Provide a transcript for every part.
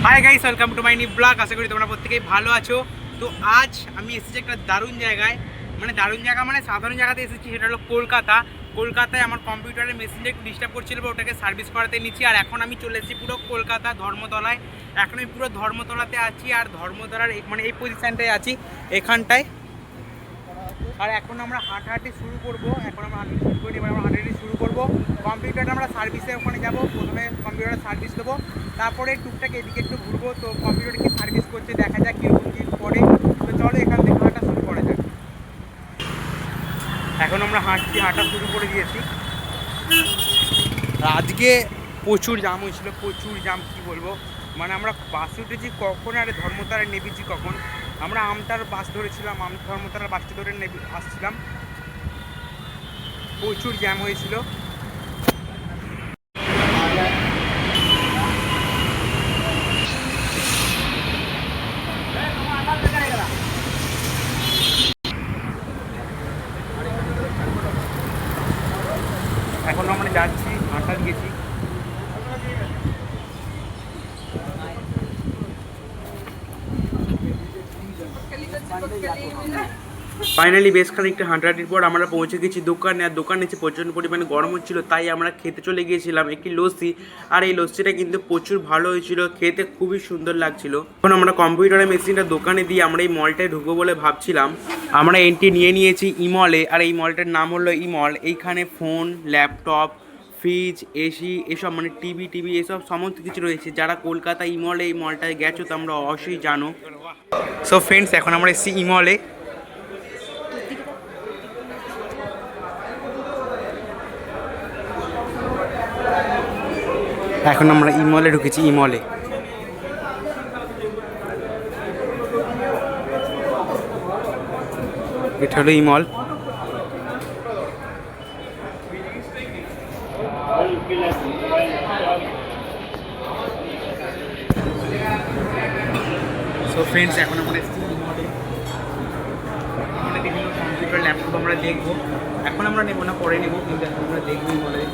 High guys, welcome to my new blog. আশা করি তোমরা প্রত্যেকেই ভালো আছো। তো আজ আমি এসেছি একটা দারুণ জায়গায়, মানে সাধারণ জায়গাতে এসেছি। সেটা হলো কলকাতায় আমার কম্পিউটারের মেশিনটা একটু ডিস্টার্ব করছিল, ওটাকে সার্ভিস করাতে নিচ্ছি। আর এখন আমি চলে এসেছি পুরো কলকাতা ধর্মতলায়। এখন আমি পুরো ধর্মতলাতে আছি, আর ধর্মতলার এই পজিশানটায় আছি, এখানটায়। আর এখন আমরা হাঁটাহাঁটি শুরু করবো। এবার আমরা হাঁটাহাঁটি শুরু করবো। কম্পিউটারটা আমরা সার্ভিসে ওখানে যাবো। প্রথমে কম্পিউটার সার্ভিস দেবো, তারপরে টুকটাক এদিকে একটু ঘুরবো। তো কম্পিউটার কি সার্ভিস করছে দেখা যাক কীরকম কী পরে। তো চলো এখান থেকে হাঁটা শুরু করা যাক। এখন আমরা হাঁটা শুরু করে দিয়েছি। আজকে প্রচুর জাম হয়েছিল, প্রচুর জাম, কী বলবো। মানে আমরা বাসে উঠেছি কখন, আর ধর্মতলায় নেমেছি কখন। আমরা আমতার বাস ধরেছিলাম, ধর্মতলার বাসটা ধরে আসছিলাম। প্রচুর জ্যাম হয়েছিল। এখন আমরা যাচ্ছি, হাঁটা গেছি। ফাইনালি বেশ খানিকটা হাঁটাহাঁটির পর আমরা পৌঁছে গেছি দোকানে। আর দোকানে এসে প্রচণ্ড পরিমাণে গরম হচ্ছিলো, তাই আমরা খেতে চলে গিয়েছিলাম একটি লস্যি। আর এই লস্যিটা কিন্তু প্রচুর ভালো হয়েছিল, খেতে খুবই সুন্দর লাগছিল। এখন আমরা কম্পিউটারের মেশিনটা দোকানে দিয়ে আমরা এই মলটায় ঢুকবো বলে ভাবছিলাম। আমরা এন্ট্রি নিয়ে নিয়েছি ইমলে, আর এই মলটার নাম হলো ইমল। এইখানে ফোন, ল্যাপটপ, ফ্রিজ, এসি, এসব মানে টিভি এসব সমস্ত কিছু রয়েছে। যারা কলকাতা ইমলে এই মলটায় গেছো তো আমরা অবশ্যই জানো। সো ফ্রেন্ডস, এখন আমরা এসেছি ইমলে। এখন আমরা ইমলে ঢুকেছি, ইমলে। এটা হলো ইমল। সো ফ্রেন্ডস, এখন আমরা বিভিন্ন কম্পিউটার, ল্যাপটপ আমরা দেখবো। এখন আমরা নেবো না, পরে নেবো, কিন্তু এখন আমরা দেখবো ইমলে।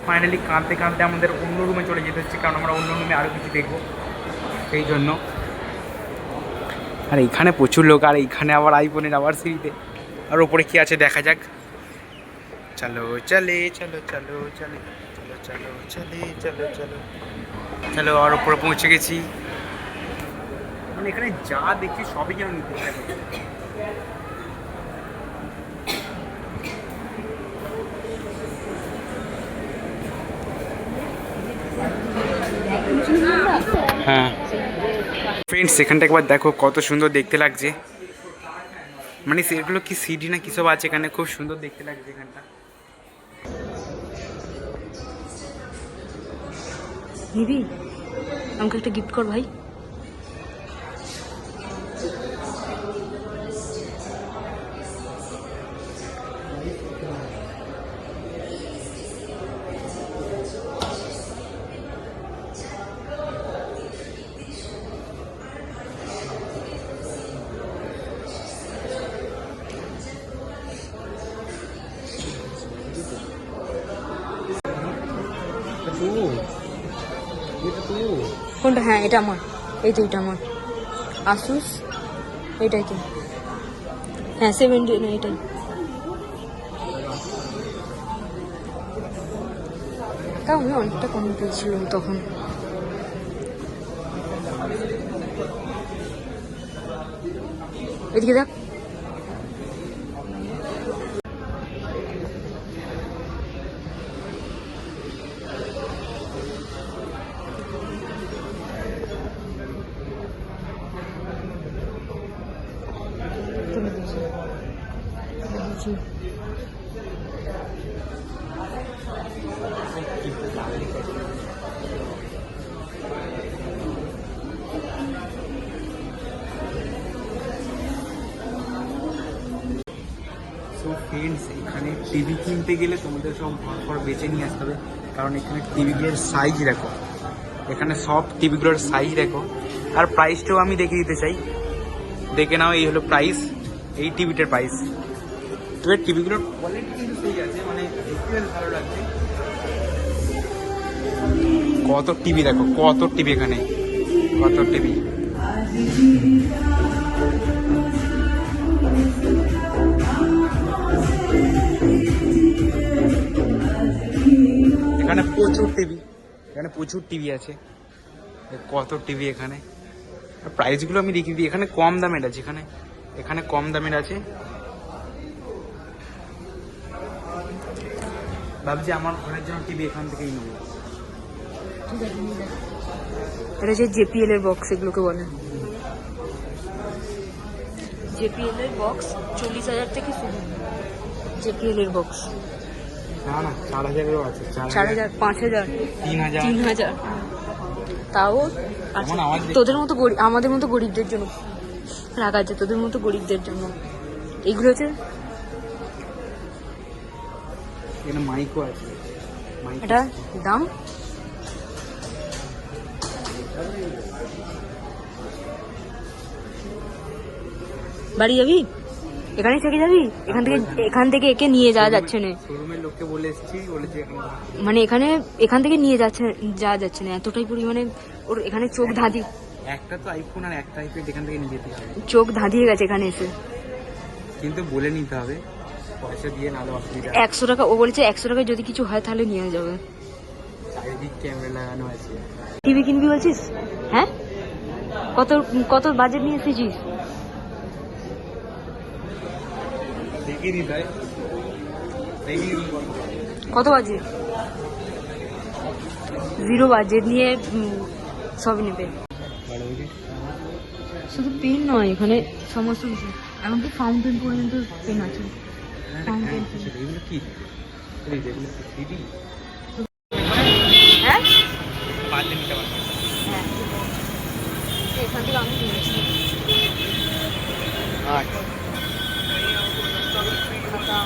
ফাইনালি কাঁদতে কাঁদতে আমাদের অন্য রুমে চলে যেতে হচ্ছে, কারণ আমরা অন্য রুমে আরও কিছু দেখবো সেই জন্য। আর এইখানে প্রচুর লোক, আর এইখানে আবার আইফোনের আবার সিঁড়িতে। আর ওপরে কী আছে দেখা যাক। চলো চলে চলো চলো চলে চলো চলো চলে চলো চলো চলো। আর ওপরে পৌঁছে গেছি। মানে এখানে যা দেখছি সবই যেন নিতে হবে। হ্যাঁ ফ্রেন্ডস, এখানটা একবার দেখো কত সুন্দর দেখতে লাগছে। মানে সেগুলো কি সিডি না কি সব আছে এখানে, খুব সুন্দর দেখতে লাগছে এখানটা। নিবি আমাকে একটা গিফট কর ভাই। কোনটা? হ্যাঁ এটা আমার, এই তো এটা আমার আসুস। এটাই তো, হ্যাঁ 70 না এটাই। তাও আমি অনেকটা কম পেয়েছিলাম তখন। এদিকে দেখ। ফ্রেন্ডস, এখানে টিভি কিনতে গেলে তোমাদের সব ঘর বেছে নিয়ে আসতে হবে, কারণ এখানে টিভিগুলোর সাইজ দেখো, এখানে সব টিভিগুলোর সাইজ দেখো। আর প্রাইসটাও আমি দেখিয়ে দিতে চাই, দেখে নাও। এই হলো প্রাইস, এই টিভিটার প্রাইস। তবে টিভিগুলোর কোয়ালিটি কিন্তু ঠিক আছে, মানে দেখতে বেশ ভালো লাগছে। কত টিভি দেখো, কত টিভি এখানে, কত টিভি। এখানে প্রচুর টিভি, এখানে প্রচুর টিভি আছে, কত টিভি এখানে। আর প্রাইসগুলো আমি দেখিয়ে দিই, এখানে কম দামের আছে, এখানে কম দামের আছে। ভাবছি আমার ঘরের জন্য টিভি এখান থেকেই নেবো। এটা যে জেপিএল এর বক্স, এগুলোকে বলে জেপিএল এর বক্স। 40,000 থেকে শুরু জেপিএল এর বক্স। না না, 4,000-এরও আছে, 4,000, 5,000, 3,000। 3,000। তাও আছে। এমন আওয়াজ দেখি। তোদের মতো আমাদের মতো গরিবদের জন্য রাখা আছে, তোদের মতো গরিবদের জন্য। এইগুলো হচ্ছে, এখানে মাইকও আছে, এটা দাম বাড়ি যাবি, এখানেই থেকে যাবি। এখান থেকে একে নিয়ে যাওয়া যাচ্ছে না, শোরুমের লোককে বলে এসেছি, বলেছে এখানে মানে এখান থেকে নিয়ে যাওয়া যাচ্ছে না, এতটাই পরিমাণে ওর এখানে চোখ ধাঁধি। একটা তো আইফোন আর একটা আইপ্যাড এখান থেকে নিয়ে যেতে হবে, চোখ ধাঁধিয়ে গেছে এখানে এসে। কিন্তু বলে নিতে হবে, পয়সা দিয়ে, নাহলে অসুবিধা। 100 টাকা, ও বলেছে 100 টাকায় যদি কিছু হয় তাহলে নিয়ে যাবে। চারিদিক ক্যামেরা লাগানো আছে। টিভি কিনবি বলছিস? হ্যাঁ, কত কত বাজেট নিয়ে এসেছিস? দেখিয়ে দিতে হয়, কত বাজেট? 0 বাজেট নিয়ে সব নেবে। শুধু পেন নয়, এখানে সমস্ত কিছু, এমনকি ফাউন্টেন পর্যন্ত পেন আছে। ফাউন্টেন এগুলো কি? হ্যাঁ, পারলে নিতে পারবে। হ্যাঁ, এখান থেকে আমি কিনেছি। আচ্ছা, খাতা